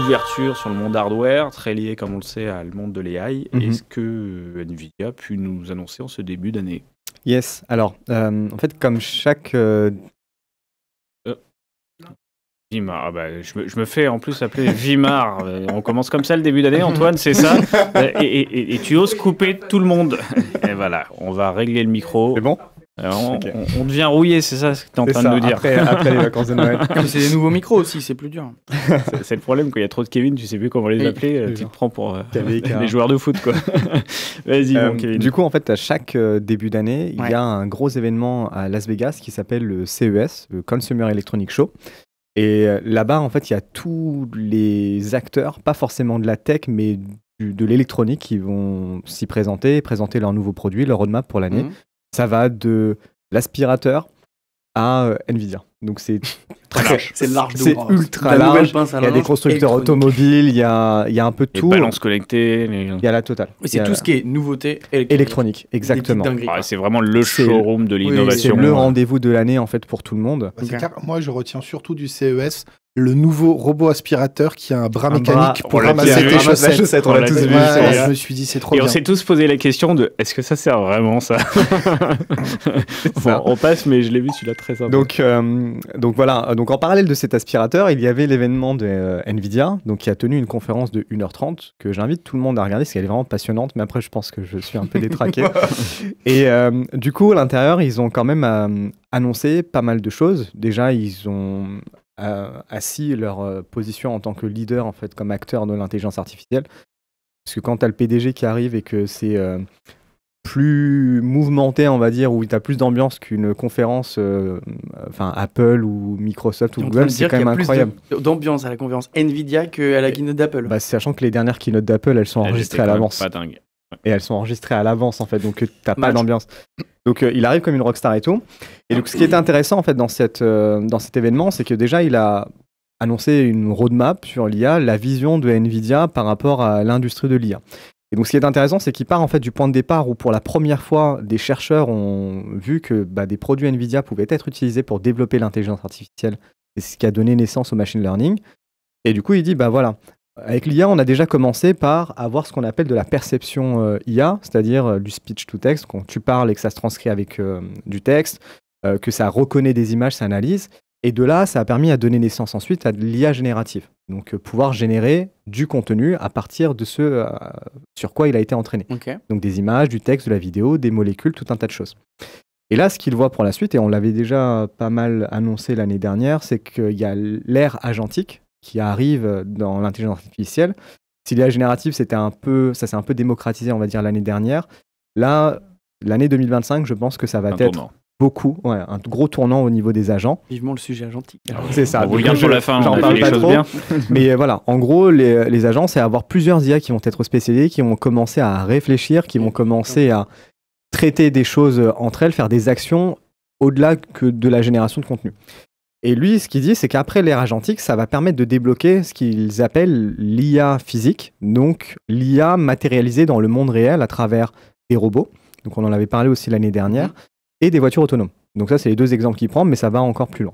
d'ouverture sur le monde hardware, très lié, comme on le sait, à le monde de l'AI. Est-ce que NVIDIA a pu nous annoncer en ce début d'année? Yes. Alors, en fait, comme chaque... Vimar, je me fais en plus appeler Vimar. On commence comme ça le début d'année, Antoine, c'est ça? Et tu oses couper tout le monde. Et voilà, on va régler le micro. C'est bon? On devient rouillé, c'est ça ce que tu es en train de nous dire. Après les vacances de Noël. Mais c'est des nouveaux micros aussi, c'est plus dur. C'est le problème, quand il y a trop de Kevin, tu sais plus comment les appeler, tu te prends pour les joueurs de foot, quoi. Vas-y, Kevin. Du coup, en fait, à chaque début d'année, il y a un gros événement à Las Vegas qui s'appelle le CES, le Consumer Electronics Show. Et là-bas, en fait, il y a tous les acteurs, pas forcément de la tech, mais de l'électronique, qui vont s'y présenter leurs nouveaux produits, leur roadmap pour l'année. Ça va de l'aspirateur à Nvidia. Donc c'est très large. C'est large, c'est ultra large. Il y a des constructeurs automobiles, il y a un peu de tout. Les balances connectées. Il y a la totale. Oui, c'est tout ce qui est nouveauté électronique. Exactement. C'est vraiment le showroom de l'innovation. C'est le rendez-vous de l'année en fait pour tout le monde. Moi, je retiens surtout du CES le nouveau robot aspirateur qui a un bras mécanique pour ramasser tes chaussettes. On l'a tous vu. Je me suis dit, c'est trop bien. Et on s'est tous posé la question de est-ce que ça sert vraiment ça? Bon, on passe, mais je l'ai vu celui-là très sympa. Donc voilà, donc en parallèle de cet aspirateur, il y avait l'événement de Nvidia, donc qui a tenu une conférence de 1h30 que j'invite tout le monde à regarder parce qu'elle est vraiment passionnante, mais après je pense que je suis un peu détraqué. Et du coup, à l'intérieur, ils ont quand même annoncé pas mal de choses. Déjà, ils ont assis leur position en tant que leader, en fait, comme acteur de l'intelligence artificielle. Parce que quand tu as le PDG qui arrive et que c'est plus mouvementé, on va dire, où tu as plus d'ambiance qu'une conférence Apple ou Microsoft ou Google, c'est quand même incroyable. D'ambiance à la conférence Nvidia qu'à la keynote d'Apple. Sachant que les dernières keynotes d'Apple, elles sont enregistrées à l'avance. Pas dingue. Et elles sont enregistrées à l'avance, en fait, donc t'as pas d'ambiance. Donc il arrive comme une rockstar et tout. Et donc ce qui était intéressant, en fait, dans cet événement, c'est que déjà, il a annoncé une roadmap sur l'IA, la vision de Nvidia par rapport à l'industrie de l'IA. Et donc ce qui est intéressant, c'est qu'il part en fait du point de départ où pour la première fois, des chercheurs ont vu que des produits Nvidia pouvaient être utilisés pour développer l'intelligence artificielle. C'est ce qui a donné naissance au machine learning. Et du coup, il dit, voilà, avec l'IA, on a déjà commencé par avoir ce qu'on appelle de la perception IA, c'est-à-dire du speech to text, quand tu parles et que ça se transcrit avec du texte, que ça reconnaît des images, ça analyse. Et de là, ça a permis à donner naissance ensuite à de l'IA générative. Donc pouvoir générer du contenu à partir de ce sur quoi il a été entraîné. Donc des images, du texte, de la vidéo, des molécules, tout un tas de choses. Et là, ce qu'il voit pour la suite, et on l'avait déjà pas mal annoncé l'année dernière, c'est qu'il y a l'ère agentique qui arrive dans l'intelligence artificielle. Si l'IA générative, ça s'est un peu démocratisé, on va dire, l'année dernière. Là, l'année 2025, je pense que ça va être un gros tournant au niveau des agents. Vivement le sujet agentique. C'est ça. On regarde pour la fin, j'en parle pas trop. Bien. Mais voilà, en gros, les agents, c'est avoir plusieurs IA qui vont être spécialisés, qui vont commencer à réfléchir, qui vont commencer à traiter des choses entre elles, faire des actions au-delà que de la génération de contenu. Et lui, ce qu'il dit, c'est qu'après l'ère agentique, ça va permettre de débloquer ce qu'ils appellent l'IA physique, donc l'IA matérialisée dans le monde réel à travers des robots. Donc on en avait parlé aussi l'année dernière. Et des voitures autonomes. Donc ça, c'est les deux exemples qu'il prend, mais ça va encore plus loin.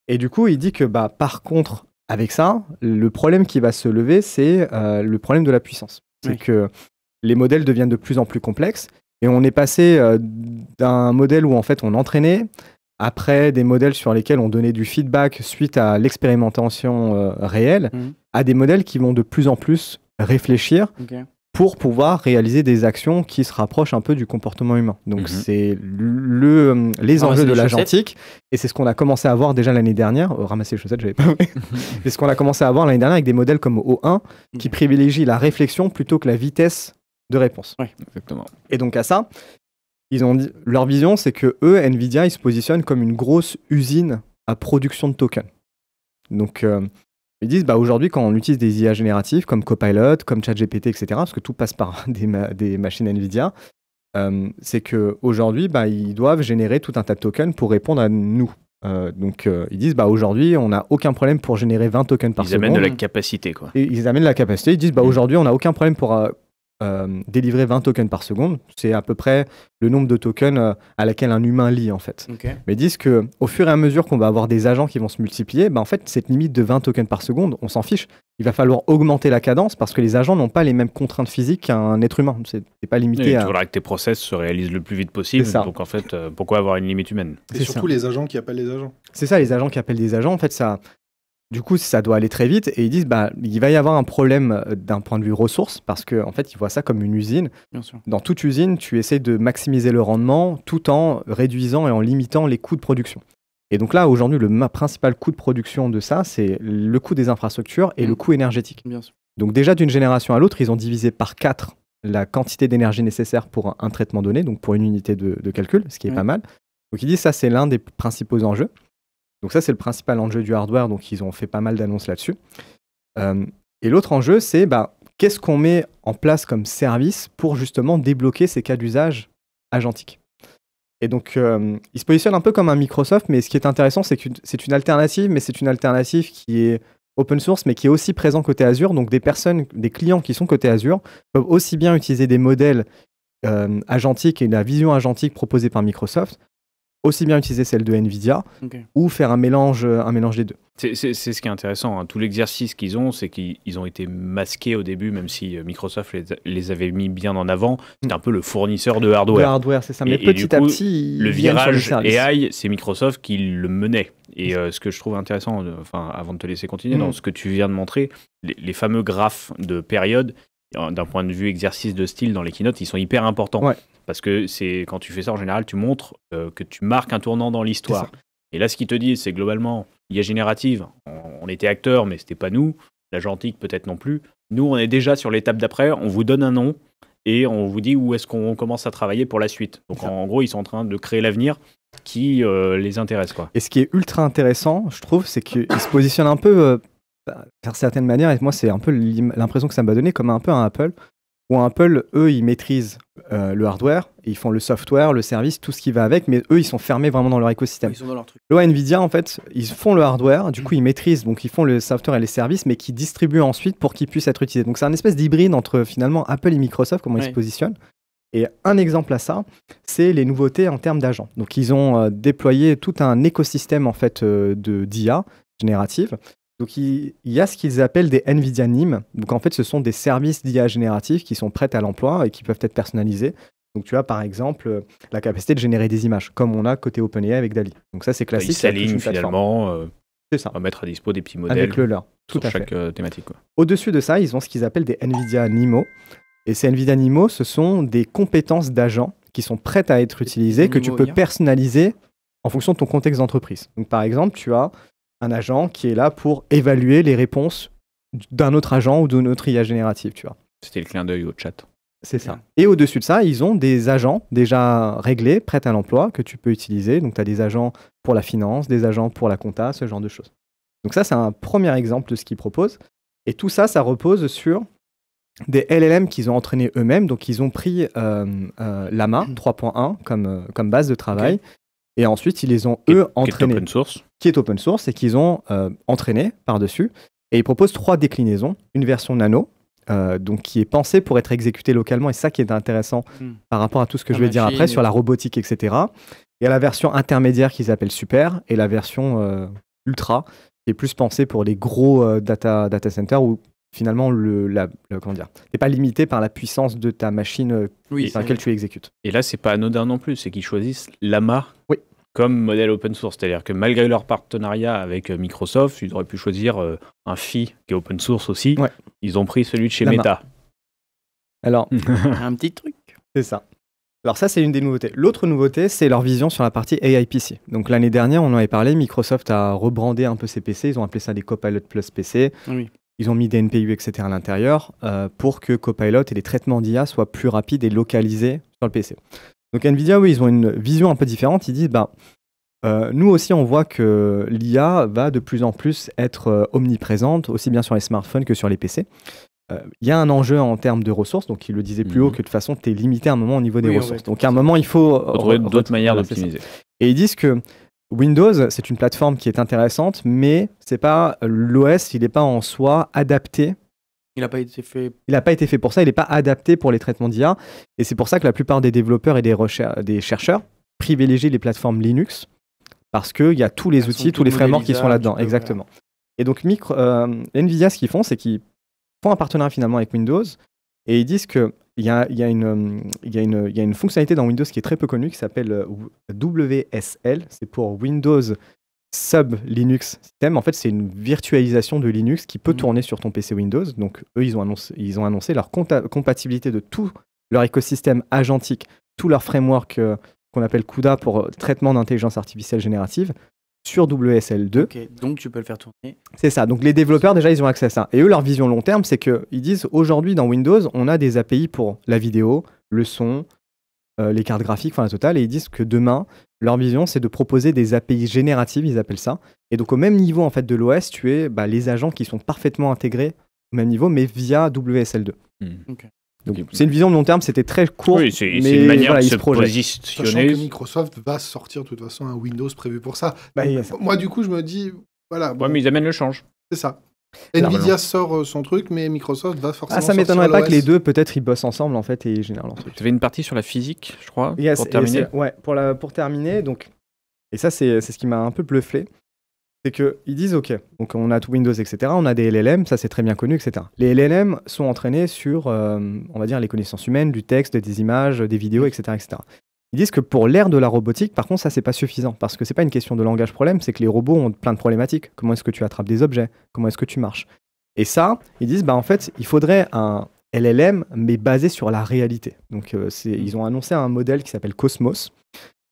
Et du coup, il dit que par contre, avec ça, le problème qui va se lever, c'est le problème de la puissance. C'est que les modèles deviennent de plus en plus complexes, et on est passé d'un modèle où en fait on entraînait, après des modèles sur lesquels on donnait du feedback suite à l'expérimentation réelle, à des modèles qui vont de plus en plus réfléchir, pour pouvoir réaliser des actions qui se rapprochent un peu du comportement humain. Donc c'est les enjeux de l'agentique, et c'est ce qu'on a commencé à voir déjà l'année dernière. Ramasser les chaussettes, j'avais pas. C'est ce qu'on a commencé à voir l'année dernière avec des modèles comme O1 qui privilégient la réflexion plutôt que la vitesse de réponse. Exactement. Et donc à ça, ils ont dit, leur vision, c'est que eux, Nvidia, ils se positionnent comme une grosse usine à production de tokens. Donc ils disent, aujourd'hui, quand on utilise des IA génératives comme Copilot, comme ChatGPT, etc., parce que tout passe par des machines NVIDIA, c'est qu'aujourd'hui, ils doivent générer tout un tas de tokens pour répondre à nous. Donc, ils disent, aujourd'hui, on n'a aucun problème pour générer 20 tokens par seconde. Ils amènent de la capacité, quoi. Et ils amènent la capacité. Ils disent, aujourd'hui, on n'a aucun problème pour délivrer 20 tokens par seconde. C'est à peu près le nombre de tokens à laquelle un humain lit en fait. Okay. Mais ils disent qu'au fur et à mesure qu'on va avoir des agents qui vont se multiplier, en fait, cette limite de 20 tokens par seconde, on s'en fiche. Il va falloir augmenter la cadence parce que les agents n'ont pas les mêmes contraintes physiques qu'un être humain. C'est pas limité à... Il faudra que tes process se réalisent le plus vite possible. Donc en fait, pourquoi avoir une limite humaine? C'est surtout les agents qui appellent les agents. C'est ça, les agents qui appellent des agents. En fait, ça... Du coup, ça doit aller très vite et ils disent il va y avoir un problème d'un point de vue ressources parce qu'en fait, ils voient ça comme une usine. Bien sûr. Dans toute usine, tu essaies de maximiser le rendement tout en réduisant et en limitant les coûts de production. Et donc là, aujourd'hui, le principal coût de production de ça, c'est le coût des infrastructures et le coût énergétique. Bien sûr. Donc déjà, d'une génération à l'autre, ils ont divisé par 4 la quantité d'énergie nécessaire pour un traitement donné, donc pour une unité de calcul, ce qui est pas mal. Donc ils disent ça, c'est l'un des principaux enjeux. Donc ça, c'est le principal enjeu du hardware, donc ils ont fait pas mal d'annonces là-dessus. Et l'autre enjeu, c'est qu'est-ce qu'on met en place comme service pour justement débloquer ces cas d'usage agentiques. Et donc, ils se positionnent un peu comme un Microsoft, mais ce qui est intéressant, c'est que c'est une alternative, mais c'est une alternative qui est open source, mais qui est aussi présent côté Azure. Donc des clients qui sont côté Azure peuvent aussi bien utiliser des modèles agentiques et la vision agentique proposée par Microsoft, aussi bien utiliser celle de NVIDIA ou faire un mélange des deux. C'est ce qui est intéressant. Hein. Tout l'exercice qu'ils ont, c'est qu'ils ont été masqués au début, même si Microsoft les avait mis bien en avant. C'était un peu le fournisseur de hardware. Le hardware, c'est ça. Mais petit à petit, le virage AI, c'est Microsoft qui le menait. Et ce que je trouve intéressant, avant de te laisser continuer, dans ce que tu viens de montrer, les fameux graphes de période, d'un point de vue exercice de style dans les keynotes, ils sont hyper importants. Ouais. Parce que quand tu fais ça, en général, tu montres que tu marques un tournant dans l'histoire. Et là, ce qu'ils te disent, c'est globalement, IA générative, on était acteurs, mais c'était pas nous. L'agentique, peut-être non plus. Nous, on est déjà sur l'étape d'après, on vous donne un nom et on vous dit où est-ce qu'on commence à travailler pour la suite. Donc, en gros, ils sont en train de créer l'avenir qui les intéresse, quoi. Et ce qui est ultra intéressant, je trouve, c'est qu'ils se positionnent un peu, d'une certaine manière, et moi, c'est un peu l'impression que ça m'a donné, comme un peu un Apple, où Apple, eux, ils maîtrisent le hardware, ils font le software, le service, tout ce qui va avec, mais eux, ils sont fermés vraiment dans leur écosystème. Ils sont dans leur truc. Là, NVIDIA, en fait, ils font le hardware, du coup, ils maîtrisent, donc ils font le software et les services, mais qui distribuent ensuite pour qu'ils puissent être utilisés. Donc, c'est un espèce d'hybride entre, finalement, Apple et Microsoft, comment ils se positionnent. Et un exemple à ça, c'est les nouveautés en termes d'agents. Donc, ils ont déployé tout un écosystème, en fait, d'IA générative. Donc, il y a ce qu'ils appellent des NVIDIA NIM. Donc, en fait, ce sont des services d'IA génératifs qui sont prêts à l'emploi et qui peuvent être personnalisés. Donc, tu as par exemple la capacité de générer des images, comme on a côté OpenAI avec DALL-E. Donc, ça, c'est classique. Ils s'alignent finalement. C'est ça. On va mettre à dispo des petits modèles avec le leur. Tout sur chaque thématique. Quoi. Au-dessus de ça, ils ont ce qu'ils appellent des NVIDIA NIMO. Et ces NVIDIA NIMO, ce sont des compétences d'agents qui sont prêtes à être utilisées, que tu peux personnaliser en fonction de ton contexte d'entreprise. Donc, par exemple, tu as un agent qui est là pour évaluer les réponses d'un autre agent ou d'une autre IA générative, tu vois. C'était le clin d'œil au chat. C'est ça. Et au-dessus de ça, ils ont des agents déjà réglés, prêts à l'emploi, que tu peux utiliser. Donc, tu as des agents pour la finance, des agents pour la compta, ce genre de choses. Donc ça, c'est un premier exemple de ce qu'ils proposent. Et tout ça, ça repose sur des LLM qu'ils ont entraînés eux-mêmes. Donc, ils ont pris Llama 3.1 comme base de travail. Et ensuite, ils les ont, eux, entraînés. Qui est open source et qu'ils ont entraîné par-dessus. Et ils proposent 3 déclinaisons. Une version nano, donc qui est pensée pour être exécutée localement. Et ça qui est intéressant par rapport à tout ce que je vais dire après sur la robotique, etc. Il y a la version intermédiaire qu'ils appellent super et la version ultra qui est plus pensée pour les gros data centers où finalement, t'es pas limité par la puissance de ta machine sur laquelle tu exécutes. Et là, c'est pas anodin non plus, c'est qu'ils choisissent Llama comme modèle open source. C'est-à-dire que malgré leur partenariat avec Microsoft, ils auraient pu choisir un Phi qui est open source aussi. Ouais. Ils ont pris celui de chez Meta. Alors, un petit truc. C'est ça. Alors ça, c'est une des nouveautés. L'autre nouveauté, c'est leur vision sur la partie AI PC. Donc l'année dernière, on en avait parlé, Microsoft a rebrandé un peu ses PC, ils ont appelé ça des Copilot Plus PC. Oui. Ils ont mis des NPU, etc. à l'intérieur pour que Copilot et les traitements d'IA soient plus rapides et localisés sur le PC. Donc NVIDIA, oui, ils ont une vision un peu différente. Ils disent, nous aussi, on voit que l'IA va de plus en plus être omniprésente, aussi bien sur les smartphones que sur les PC. Il y a un enjeu en termes de ressources, donc il le disait plus haut, que de toute façon, tu es limité à un moment au niveau des ressources. Donc à un moment, il faut trouver d'autres manières d'optimiser. Et ils disent que Windows, c'est une plateforme qui est intéressante, mais c'est pas l'OS, il n'est pas en soi adapté Il n'a pas été fait. Il n'a pas été fait pour ça, il n'est pas adapté pour les traitements d'IA. Et c'est pour ça que la plupart des développeurs et des chercheurs privilégient les plateformes Linux, parce qu'il y a tous les outils, tous les frameworks qui sont là-dedans. Exactement. Et donc, NVIDIA, ce qu'ils font, c'est qu'ils font un partenariat finalement avec Windows, et ils disent qu'il y a une fonctionnalité dans Windows qui est très peu connue, qui s'appelle WSL, c'est pour Windows Sub Linux System. En fait, c'est une virtualisation de Linux qui peut tourner sur ton PC Windows. Donc, eux, ils ont annoncé leur compatibilité de tout leur écosystème agentique, tout leur framework qu'on appelle CUDA pour traitement d'intelligence artificielle générative sur WSL2. Ok, donc tu peux le faire tourner. C'est ça. Donc, les développeurs, déjà, ils ont accès à ça. Et eux, leur vision long terme, c'est qu'ils disent aujourd'hui, dans Windows, on a des API pour la vidéo, le son, les cartes graphiques, enfin la totale. Et ils disent que demain, leur vision, c'est de proposer des API génératives, ils appellent ça. Et donc, au même niveau en fait, de l'OS, tu as les agents qui sont parfaitement intégrés au même niveau, mais via WSL2. Ok. Donc, c'est une vision de long terme, c'était très court. Oui, c'est une manière de se positionner. Sachant que Microsoft va sortir de toute façon un Windows prévu pour ça. Moi, du coup, je me dis, voilà. Ouais, mais ils amènent le change. C'est ça. Nvidia sort son truc, mais Microsoft va forcément. Ça m'étonnerait pas que les deux, peut-être, ils bossent ensemble en fait et génèrent leur truc. Tu avais une partie sur la physique, je crois, pour terminer. Ouais, pour terminer. Donc, et ça, c'est ce qui m'a un peu bluffé. C'est qu'ils disent, OK, donc on a tout Windows, etc. On a des LLM, ça c'est très bien connu, etc. Les LLM sont entraînés sur, on va dire, les connaissances humaines, du texte, des images, des vidéos, etc., etc. Ils disent que pour l'ère de la robotique, par contre, ça c'est pas suffisant, parce que c'est pas une question de langage problème, c'est que les robots ont plein de problématiques. Comment est-ce que tu attrapes des objets? Comment est-ce que tu marches? Et ça, ils disent, en fait, il faudrait un LLM, mais basé sur la réalité. Donc, ils ont annoncé un modèle qui s'appelle Cosmos.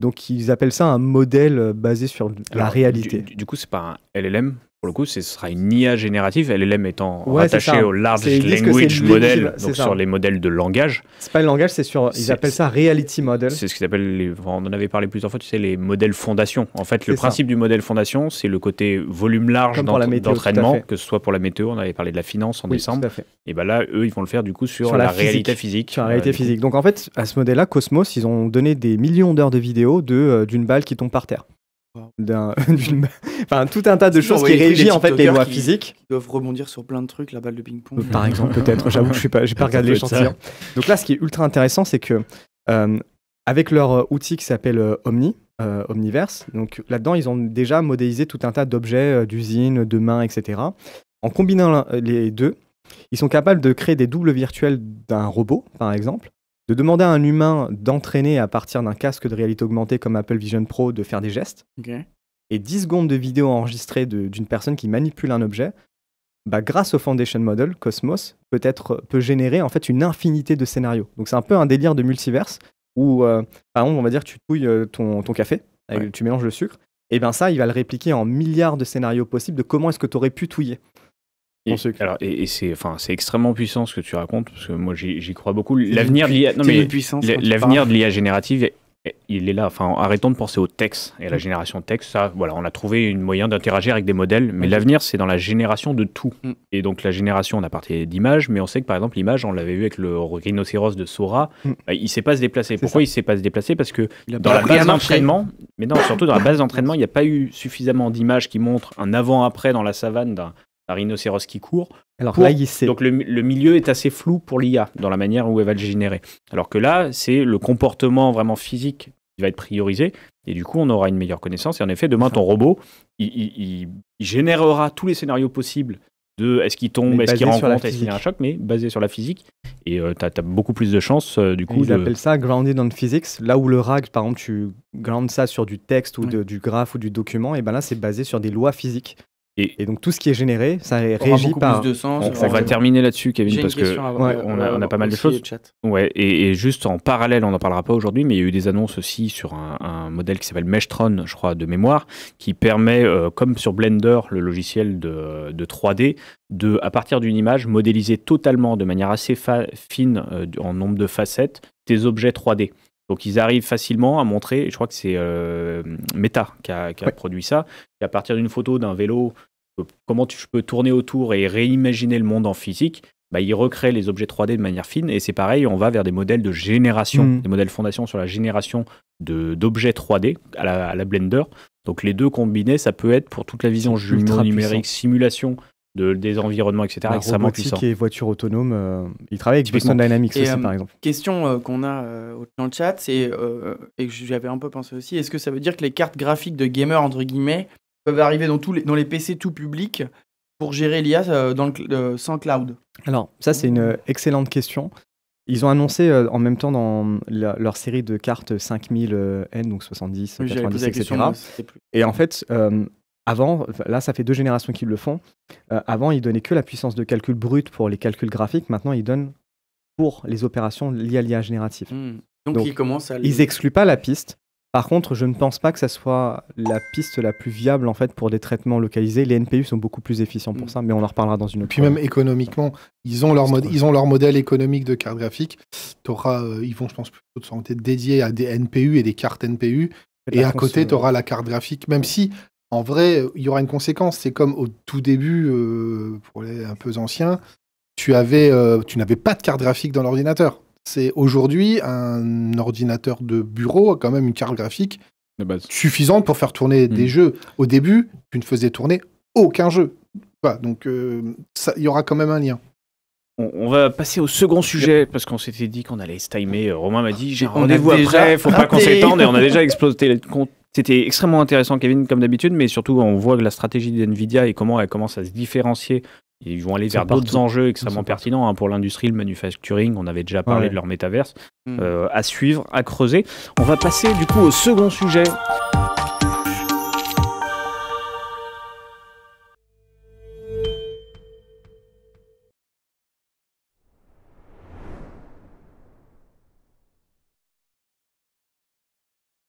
Donc, ils appellent ça un modèle basé sur la réalité. Du coup, c'est pas un LLM. Pour le coup, ce sera une IA générative, LLM étant rattaché au Large Language Model, donc sur les modèles de langage. C'est pas le langage, ils appellent ça Reality Model. C'est ce qu'ils appellent, on en avait parlé plusieurs fois, tu sais, les modèles fondation. En fait, le principe du modèle fondation, c'est le côté volume large d'entraînement, que ce soit pour la météo, on avait parlé de la finance en décembre. Et ben là, eux, ils vont le faire du coup sur la réalité physique. Sur la réalité physique. Donc en fait, à ce modèle-là, Cosmos, ils ont donné des millions d'heures de vidéos d'une balle qui tombe par terre. Enfin, tout un tas de choses qui régit en fait les lois physiques. Ils doivent rebondir sur plein de trucs, la balle de ping-pong. Par exemple, peut-être. J'avoue que j'ai pas regardé l'échantillon. Donc là, ce qui est ultra intéressant, c'est que avec leur outil qui s'appelle Omniverse, donc là-dedans, ils ont déjà modélisé tout un tas d'objets d'usines, de mains, etc. En combinant les deux, ils sont capables de créer des doubles virtuels d'un robot, par exemple, de demander à un humain d'entraîner à partir d'un casque de réalité augmentée comme Apple Vision Pro de faire des gestes. Et 10 secondes de vidéo enregistrée d'une personne qui manipule un objet, grâce au Foundation Model, Cosmos peut générer en fait une infinité de scénarios. Donc c'est un peu un délire de multiverse où, par exemple, on va dire tu touilles ton café, tu mélanges le sucre, et bien ça, il va le répliquer en milliards de scénarios possibles de comment est-ce que tu aurais pu touiller. C'est extrêmement puissant ce que tu racontes, parce que moi j'y crois beaucoup. L'avenir de l'IA générative, il est là. Enfin, arrêtons de penser au texte et à la génération de texte. Ça, voilà, on a trouvé un moyen d'interagir avec des modèles, mais l'avenir c'est dans la génération de tout. Et donc la génération, on a parlé d'images, mais on sait que par exemple l'image, on l'avait vu avec le rhinocéros de Sora, il sait pas se déplacer. Pourquoi il sait pas se déplacer? Parce que dans la base d'entraînement, surtout dans la base d'entraînement, il n'y a pas eu suffisamment d'images qui montrent un avant-après dans la savane d'un rhinocéros qui court. Alors là, il sait. Donc le milieu est assez flou pour l'IA dans la manière où elle va le générer. Alors que là, c'est le comportement vraiment physique qui va être priorisé. Et du coup, on aura une meilleure connaissance. Et en effet, demain, ton robot, il générera tous les scénarios possibles de est-ce qu'il tombe, est-ce qu'il rencontre, est-ce qu'il y a un choc, mais basé sur la physique. Et tu as beaucoup plus de chances, du coup. Ils appellent ça grounded on physics. Là où le RAG, par exemple, tu groundes ça sur du texte ou du graphe ou du document, et ben là, c'est basé sur des lois physiques. Et donc tout ce qui est généré, ça est régi par... Plus de sens, on va terminer là-dessus, Kevin, parce que on a pas mal de choses. Ouais, et juste en parallèle, on n'en parlera pas aujourd'hui, mais il y a eu des annonces aussi sur un modèle qui s'appelle Meshtron, je crois, de mémoire, qui permet, comme sur Blender, le logiciel de 3D, à partir d'une image, modéliser totalement, de manière assez fine, en nombre de facettes, tes objets 3D. Donc ils arrivent facilement à montrer, je crois que c'est Meta qui a produit ça, et à partir d'une photo d'un vélo, comment je peux tourner autour et réimaginer le monde en physique, ils recréent les objets 3D de manière fine, et c'est pareil, on va vers des modèles de génération, des modèles fondation sur la génération d'objets 3D à la Blender. Donc les deux combinés, ça peut être pour toute la vision numérique, simulation des environnements, etc. extrêmement puissants. Et voitures autonomes, ils travaillent avec Boston Dynamics aussi, par exemple. Question qu'on a dans le chat, c'est, et que j'avais un peu pensé aussi, est-ce que ça veut dire que les cartes graphiques de gamers, entre guillemets, peuvent arriver dans les PC tout public pour gérer l'IA sans cloud? Alors, ça, c'est une excellente question. Ils ont annoncé en même temps dans leur série de cartes 5000N, donc 70, 90, etc. Et en fait, avant, là, ça fait 2 générations qu'ils le font. Avant, ils donnaient que la puissance de calcul brute pour les calculs graphiques. Maintenant, ils donnent pour les opérations liées à l'IA générative. Donc, ils commencent à... Ils excluent pas la piste. Par contre, je ne pense pas que ça soit la piste la plus viable en fait pour des traitements localisés. Les NPU sont beaucoup plus efficients pour ça, mais on en reparlera dans une autre. Puis même économiquement, ils ont leur modèle économique de carte graphique. Ils vont, je pense, plutôt s'orienter dédiés à des NPU et des cartes NPU. Et à côté, tu auras la carte graphique. Même si, en vrai, il y aura une conséquence. C'est comme au tout début, pour les un peu anciens, tu n'avais pas de carte graphique dans l'ordinateur. C'est aujourd'hui un ordinateur de bureau a quand même une carte graphique suffisante pour faire tourner des jeux. Au début, tu ne faisais tourner aucun jeu. Donc, il y aura quand même un lien. On va passer au second sujet, parce qu'on s'était dit qu'on allait se timer. Romain m'a dit, j'ai rendez-vous après, faut pas qu'on s'étende, et on a déjà explosé. C'était extrêmement intéressant, Kevin, comme d'habitude, mais surtout, on voit que la stratégie d'NVIDIA et comment elle commence à se différencier. Ils vont aller vers d'autres enjeux extrêmement pertinents pour l'industrie, le manufacturing. On avait déjà parlé de leur métaverse. À suivre, à creuser. On va passer du coup au second sujet.